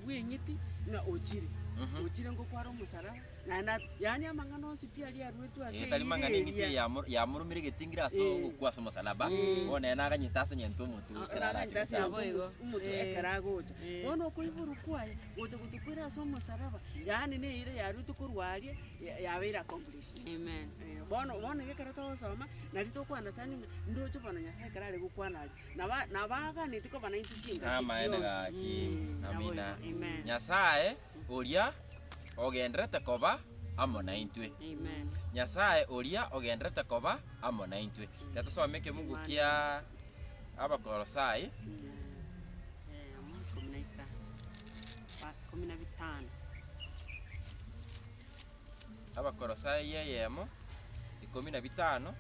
bweng'iti ng'a ochire ochire ngokwara omusaraba na yani amang'ana onsi pia riarwetu ase tari mang'ana eng'iti yamorumire egetingira ase ogokwasa omosalaba bono ene aganyeta ase nyenta omotu omotu ekere agocha bono okoiburu kwaye gocha gotokwera ase omosalaba yani neire yarwetu korwarie yabeire accomplished amen bono gekere togosoma nari tokwanasani ndoche bono Nyasaye kare are gokwanari nabaganete kobana into chinga amaene gaki amina amen Nyasaye oria ogenderete koba amo na intwe amen Nyasaye oria ogenderete koba amo na intwe tatusome Mungu kia Abakolosai 15 Abakolosai yeyemo 15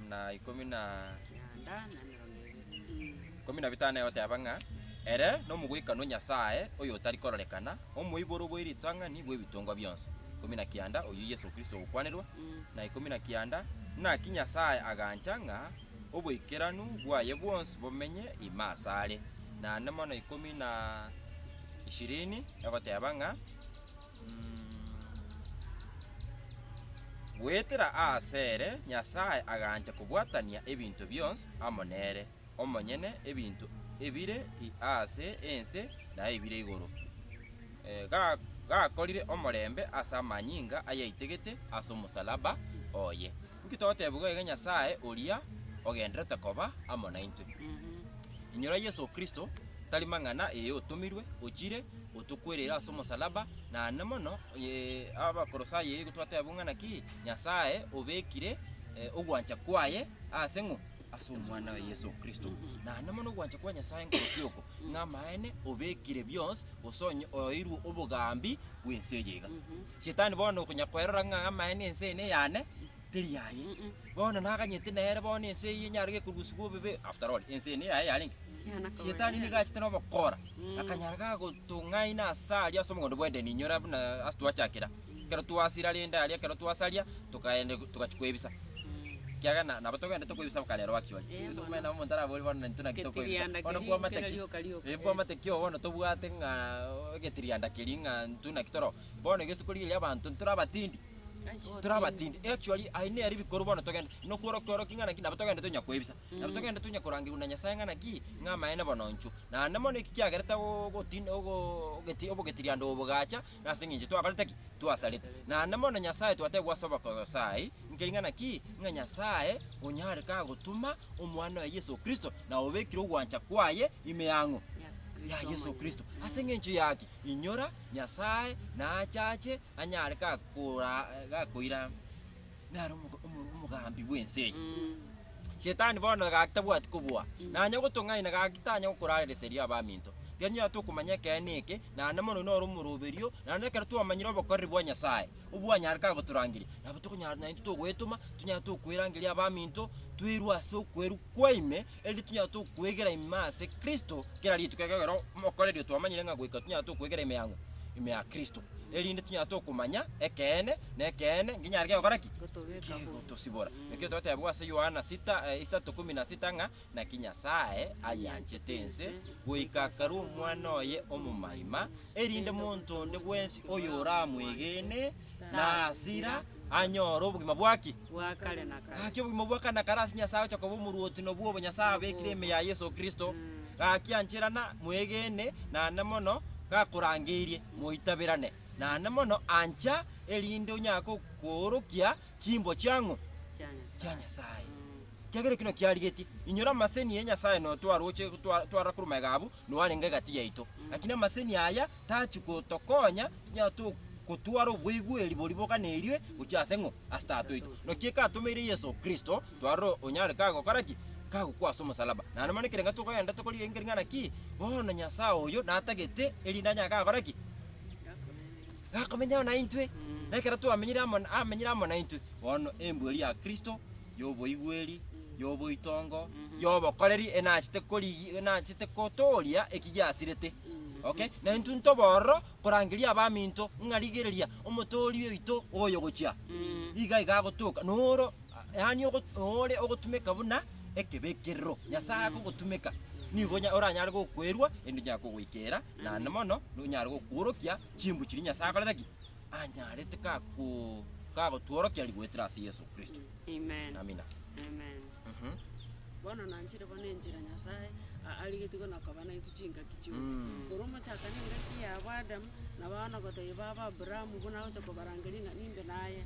na 15 yoteba ng'a ere nomugwikano Nyasaye oyo tari kororekana omoiboro bw'iritang'ani bw'ebitongo byonsi 19 oyo Yesu Kristo gokwanirwa na 19 naki Nyasaye agancha ng'a obwaikeranu bwaye bwonsi bomenye imasare na nemono 20 egoteba ng'a gwetera asere Nyasaye agancha kubwatania ebinto byonsi amonere omonyene ebinto ebire ase ense na ebire igoro gakorire omorembe ase amanyinga ayaitegete ase omosalaba oye nkitotebwa iga Nyasaye oria ogenderete koba amo na intwe inyora Yesu Kristo tari mang'ana otomirwe ochire otokwerera ase omosalaba na nemono Abakolosai gotwatebwa ng'ana ki Nyasaye obekire ogwancha kwaye ase ng'o ase omwana wa Yesu Kristo na namono gwancha kwa Nyasaye ngorokioko ng'amaene obekire byonsi osonye oirwe obogambi bw'ense eyeiga shetani bono okonyakwerora ng'amaene ense ene yane teri yaye bono naganyete nere bono ense eye nyarege kurugusibwa obebe after all ense ene yaye yaringe shetani nigachete nobokora akanyara gagotung'aina asari ase omogondo bwa Edeni inyora buna ase twachakera kero twasira rende aria kero twasaria tukaende tukachukua ebisa kiaga na batogenda tokwibisa bukalero actually eso mena mo ndara boli bana ntuna kitokwibisa ono bwa mateki bwa mateki ono tobwate nga getirianda kiringa ntuna kitoro bono gesikuri ya bantu turabatindi actually aine ari bikoro bono togenda no koro kingana kina batogenda tonya kwibisa na batogenda tonya korangiruna Nyasaye ngana ki nga maene bono nchu na namono ikiagereta gotin geti getirianda obugacha na singinje twakaleta ki twasalete na namono Nyasaye twategwa soba Kolosai ngeringana ki nga Nyasaye onyare ka gutuma omwana wa Yesu Kristo na obekiro gwancha kwaye imeyango ya Yesu Kristo asenge nchi yake inyora Nyasaye na achache anyare ka koira naro umugambi bwense shetani bono gaktabwa tikubwa na nyo gutung'aina gakitanya gukurarire seria abaminto tianya tukumanya keneke na namono no rumuruberio na nekera twamanyira obokori bwa Nyasaye ubwanyarika guturangiri nabo tukunyara na into gwetuma tunya tukwirangiria abaminto twirwa so kweru kwaime edi tunya tukwegera imase Kristo kera litu kegero mokorerio twamanyire nga gwika tunya tukwegera ime yangu ime ya Kristo elinde tunya tukumanya ekene nginyarike gokoraki tusibora nikyo twatebwa se Yohana 6:16 nga na kinyasaye ayanchetense goikakaru mwana oye omumaima elinde muntu nde bwensi oyo ramwegene na asira anyoro obugima bwaki bwakale na kale akyo obugima bwakana karasi Nyasaye chako bumuruoti no bwo Nyasaye bekire ime ya Yesu Kristo akianchirana mwegene na namono gakurangirie muitabirane na namono ancha elinde unyako kuorokia chimbo changu cha Nyasaye kyagere kino kyarigeti inyora maseni ye Nyasaye no twaroche twarakuruma gabu no warenga gati yaito lakini maseni aya tachuko tokonya nyatu kutwara obwigweri boliboka neriwe uchasengo astato ito no kieka atumire Yesu Kristo twaro onyare kago karaki kago kwaso musalaba na namanekere ngatuko yanda tokoli engeringa naki bona Nyasaye oyo natagete elinda nyaka karaki akomenya na intwe nekera tu amenyira amona intwe wono embweli ya Kristo yobo igweli yobo itongo yobo koleri enachite kotoria ekijasirete okay na intu ntoboro kurangiria abaminto ngarigereria omotori wito oyo gochia iga gotuka noro yani ore ogotumeka buna ekebekero Nyasaye akogotumeka nigonya oranyara gokwerwa endunya kugwikera na namono nunyara gokurokia chimbu kiri Nyasaye akoretaki anyarete kako tuorokia ligwetera si Yesu Kristo. Amen. Amina. Amen. Bono nanchire bono enjira Nyasaye aligetigo nakabana ikuchinga kichyosi kurumo chakaninga kiya Adam na bana gote baba Abraham buna uto kobarangiringa nimbe naye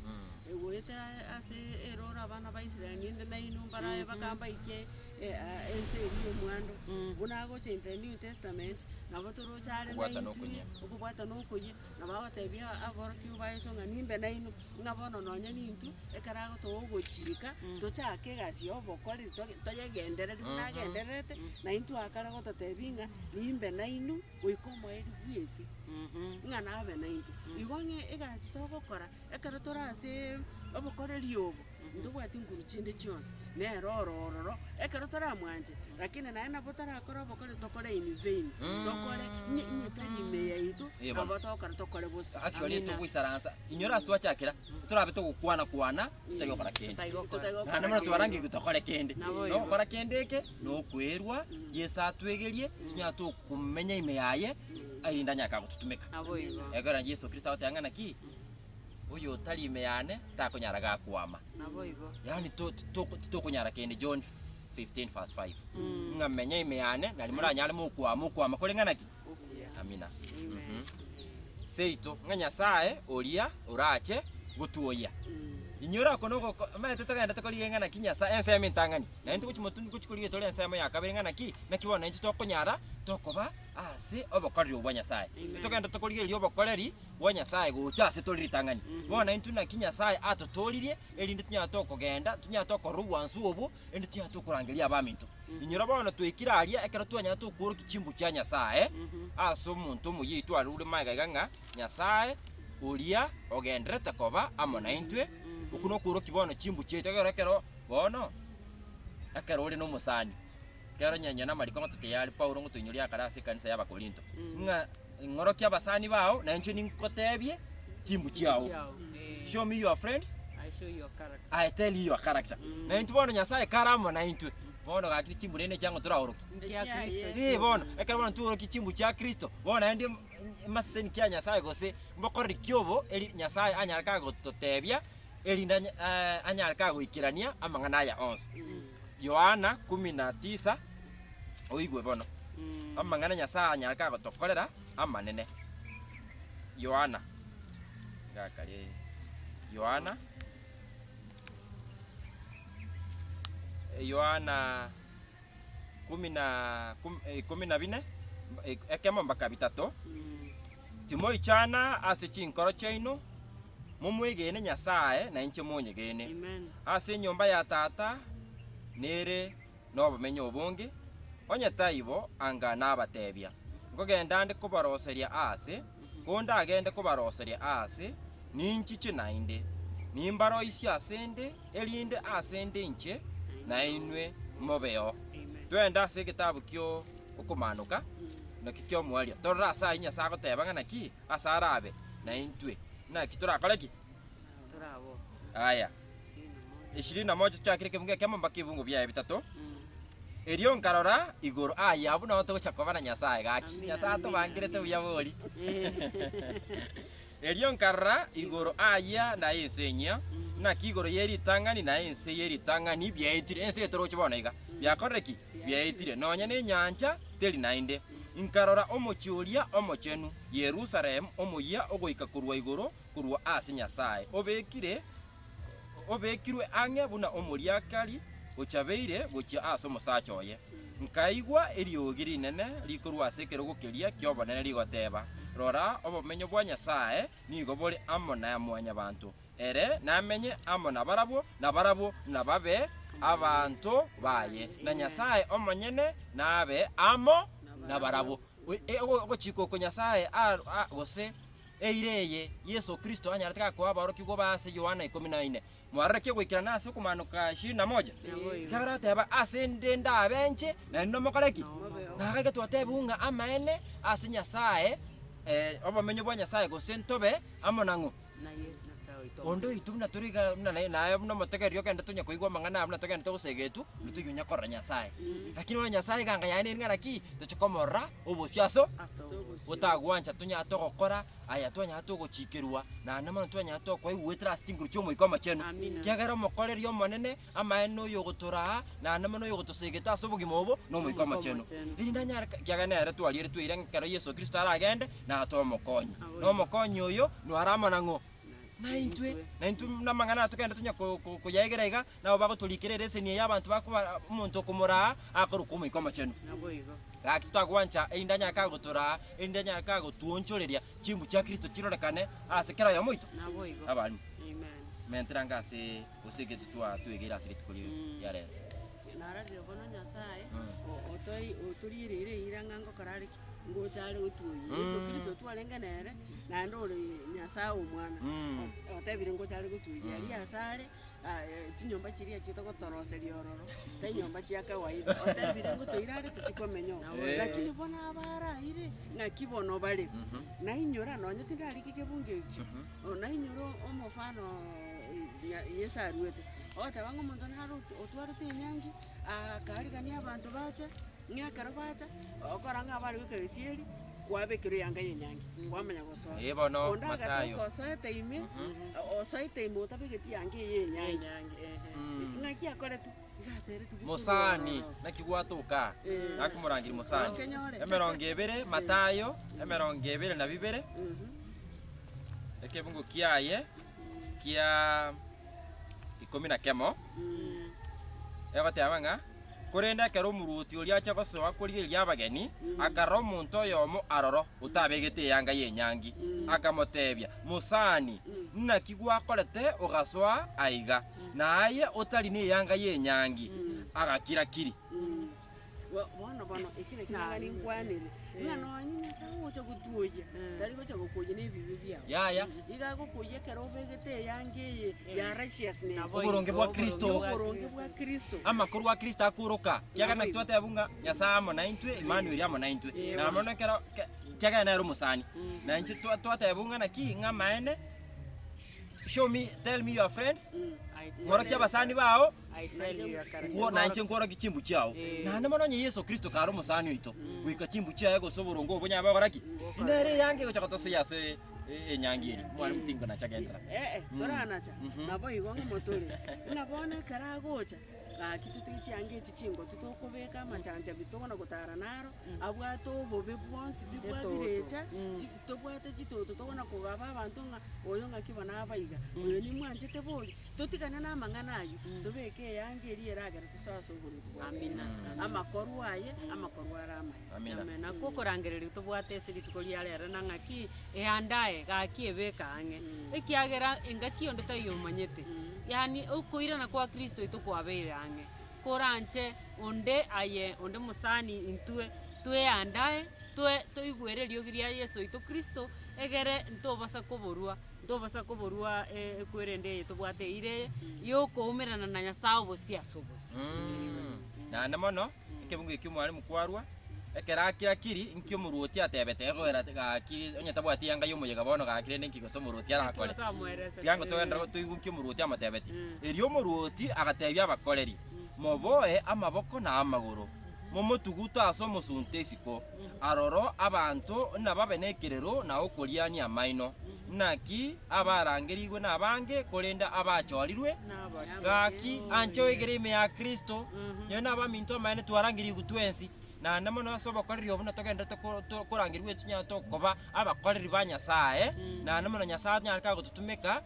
ewete ase erora bana ba Israel ninde na inumbara bakamba ike ense iriyo mwando buna go chente New Testament na botoro chale na ukubwata nokuye na babatebya aboro kyuba eso nga nimbe na inu ngabono nonya nintu ekarago to gochika to chake gasi obokore toyegendere nagenderete na intu akara gototebinga nimbe na inu goikomo eri bwesi ngana abe na intu igonge egasi to gokora ekara torase obokore riobo ndugwati nguru chinde cyose ne rorororo ekara toramwanje lakini naye nabotara akora obokore tokore in vain tokore nyetari meya itu abotokara tokore bosi actually to bwisaransa inyora sto achakira turabe to gukwana tutayo kora kende na namara twarangi gutokore kende no kora kendeke no kwerwa Yesa twegerie tunya to kumenya imeyaye arinda nyaka gututumeka egora Yesu Kristo atangana ki uyo tali imeyane takonyaraga kwama naboigo yani to kunyara kende John 15:5 ngamenya imeyane nali muranyale mu kwama kolengana ki amina seito Nyasaye olia urache gutuoya inyora kono mate tokagenda tokoliengana kinyasa ense mintangani na into kuchimutundu kuchikuliye tole ense ya kabengana ki nakibona into tokonyara tokoba ase obokori obwa Nyasaye tokagenda tokoliye obokoreri bwa Nyasaye gochase toliritangani bona into na Kinyasaye atotolirie elinde tunya tokogenda tunya tokorubwansu obu ende tunya tokurangiria abaminto inyora bona twikiraria ekera twanya tokuru kichimbu kya Nyasaye aso muntu muyitu arure magaganga Nyasaye ulia ogendrete koba amona intwe ukuno kuro kibono chimbu chete kero bono akero uri no musani kero nyanya na mariko ngote yali Paulo ngoto inyuri akarasi kanisa yaba Korinto nga ngoro kya basani bao na enche ninkotebye chimbu chiao show me your friends I show your character I tell you your character na into bono Nyasaye karamo na intwe bono gakiri chimbu nene chango turahoro kya Kristo bono ekero bono tuoro kichimbu kya Kristo bono ndi maseni kya Nyasaye gose mbokori kyobo eri Nyasaye anyaraka gototebya elinda anyaraka goikirania amangana ya 11 Yohana 19 oigwe bono amangana Nyasaye anyaraka gotokorera amanene Yohana gakale Yohana 14 ekemo mpaka bitatu timo ichana ase chinkoro chaino mumwegene Nyasaye na inche munyegene ase nyomba ya tata nere no bumenyo obungi onye taibo anga nabatebya ngogenda ndi kubaroseria ase konda agende kubaroseria ase ninchiche nainde nimbaro isi asende elinde asende inche na inwe mobeo twenda ase gitabu kyo okumanuka na kikyo mwalia torra asa inya sa gotebanga naki asarabe na intwe na kitura koleki turabo aya 21 chakire kimunge kama mbakibungo bya bitatu Erio nkarora igoro aya abu no to chakobana nyasaye gaki nyasaye to bangirete buya bori Erio nkarora igoro aya na yesenya na kigoro yeri tangani na ense yeri tangani byaitire ense toro chibona iga byakoreki byaitire nonya ne nyanja teri nainde inkarora omochuria omochenu Yerusalem omoya ogoika kurwa igoro kurwa ase nyasaye obekirwe ange buna omuriakari ochabeire gocha ase omosacha oye nkaigwa eriogiri nene likorwa ase kerogokeria kiobonene rigoteba rora obomenyo bwa nyasaye nigo bori amo na mwanya bantu ere namenye amo na barabo na babe abantu baye na nyasaye omonyene nabe amo na barabo ogochiko ko nyasaye gose eireye Yesu Kristo anyarateka kwa baroki go base Yohana 14 mwareke gwikira nase kumanuka 21 kagara teba asende ndabenche na nomokoreki na kage twatebunga amaene ase nyasaye obamenyo bwa nyasaye gose ntobe amonango na Yesu ondo ituna turiga na no motegerio kenda tunya kuigwa mangana amna togenda tugusegetu lutunyunya korra nyasaye lakini wa nyasaye ganga yani ngana ki tuchikomora obosiaso utagwancha tunya togokora aya twanya tuguchikirwa na nama twanya to kwa iwe trust nguru chomo ikoma chenu kiagera mokorerio monene ama eno yogotora na nama no yogotosegeta sobugimobo no mo ikoma chenu iri ndanya kiagana era twalire twire ngara Yesu Kristo aragende na atomokonya no mokonyo oyo no arama nango na intwe namangana tukenda tunya kuyegera iga nabo bagotulikirere eseni y'abantu bakuba umuntu kumura akorukumu ikoma chenu naboigo gakitagwancha indanya kagotora indanya kagotuonchoreria chimbu cha Kristo chirorekane asekera ya moito naboigo abali amen mentranga se osege tutwa tuegera ase tukuli yare nararire bono nyasaye oturire irangango karariki ngochare utuyi Yesu Kristo twarenganere na ndore nyasaye omwana otebire ngochare gutuyi ari asare tinyomba chiria chito gotoroseria ororo ta nyomba chia kawaida otebire gutuira ari tutikomenyo lakini bona abara ire ngakibono bale na inyora nonye tindari kikebunge iki na inyoro omofano Yesu aruete otabango muntu naro otwarete nyangi akari kani abantu bacha ngakaro bacha okoranga abari kwekesieri kwabekiro yanga yenyangi kwamanya gosoa ebono matayo kosoete ime osoite ime otabegeti yangi yenyangi ngaki akoretu igasere tu musani nakigwatuka nakumurangiri musani emerongebere matayo emerongebere na bibere ekebungo kiaye kia 10 egotabanga kurenda kero muruti uria chagosoa kurigeria abageni akaro muntu yomo aroro utabegete yanga yenyangi akamotebia musani nakigwa korete ugasoa aiga naye utari ni yanga yenyangi agakira kiri bono ikire kirangani ngwanire ngano nyine sawo cyo gutuye tari go cyo gukuye nebibi byawo ya iga gukuye kero begete yange ya righteousness uburonge bwa Kristo amakuru wa Kristo akuruka yaga na twate abunga nyasamo na intwe Emmanuel amo na intwe na mono kero kyaga na rumusani na inchi twate abunga na ki ngamaene tell me your friends ngoro kya basani bao I tell you your character ngo na inchi ngoro gichimbu cyao na namo nonye Yesu Kristo karo musani ito wika chimbu cyaye go soborongo obunya bagoraki indere yange go chakotoso yase enyangiri mwana mutingo na chagendera toranacha nabo igongo motore nabona karagocha kitutichi yange chichingo tutokobeka amachanja bitogona gutara naro abwato bobe bwonsi bibwabirecha tobwate chitoto togona kugaba abantu nga oyo ngakibona abaiga oyo ni mwanjete boli totikana na mangana ayo tobeke yange eri eragera tusaso oburutu amina amakoru aye amakoru arama amina kukurangereri tobwate esiri tukoliare na ngaki eandae gaki ebeka ange ekiagera engaki onde tayo manyete yani ukuirana kwa Kristo itukwabeire ange koranche onde musani intue tue andae toigwererio giria Yesu itu Kristo egere ntobasa kuborua ekwerende tobwateire yokuumirana na Nyasaye obosiasobosi na mono ekebungu ekyomwarimu kwarwa ekera kiri inkyo muruti atebete goera gaki onye tabwati yanga yomoyega bono gakire ninki gosomuruti arakore tigango twenda tuigunkyo muruti amatebeti erio muruti agatebya abakoreri moboe amaboko na amaguru momotuguta aso musunte isiko aroro abantu nababe nekirero na okoriani amaino naki abarangerigwe nabange korenda abachorirwe gaki ancho igerime ya Kristo yona abaminto amaene twarangirigwe twensi na namono asoba koreri obuna togenda kurangirwe tinya tokoba abakoreri ba Nyasaye na namono Nyasaye nyarika gututumika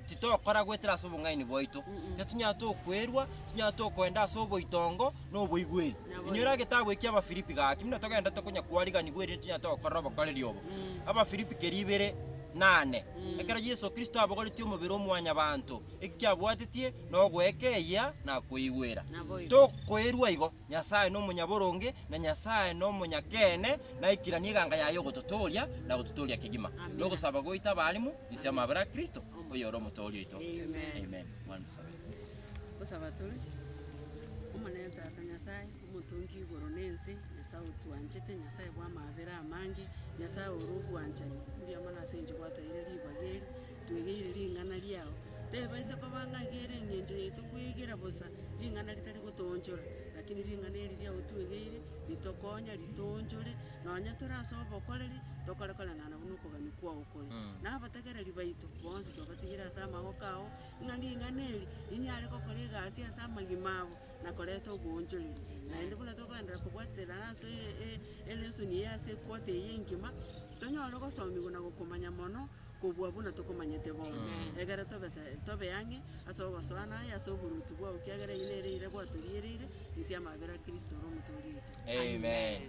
titokora gwetera sobungaini boito tinya tokwerwa tinya tokwenda sobo itongo no boigweri inyora gitagwe kyaba Filipi gaki muna togenda tokunya kwarigani gweri tinya tokora abakoreri obo aba Filipi keribere 8 ekera Yesu Kristo abogoriti omubiri omwanya bantu ekyabwatitie no gwekeya na kuigwera tokwerwa igo Nyasaye no munyaboronge na Nyasaye no munyakene na ikirani ganga yayo gututoria na gututoria kigima no gusaba goita balimu isema bara Kristo oyoro mutorio ito amen mwandusabe gusaba tuli umane tata Nyasaye umutungi goronense Nyasaye tuanjete Nyasaye bwa mabera amangi Nyasaye urugu anjani ndiya mana senje kwataire libageri twegere ringana lyao tebaise kobanga gere nyenje yetu kwegera bosa ringana litari gutonjora lakini ringana eri lyao twegere litokonya litonjore nonya turasoba koreri tokore ngana bunuko gani kwa ukore na bategera libaito bonse tobategera sama gokao ngani nganeri inyare kokore gasi asama gimabo na koreto gonjore na ende bula tokandra kubwatera naso eleso ni yase kwate yengima tonyoro gosomi na gukomanya mono kubwa buna tukomanyete bo egara tobe yange asogo swana yaso burutu bwa ukiagara inere ire bwa turire isi amabera Kristo ro mutorire amen.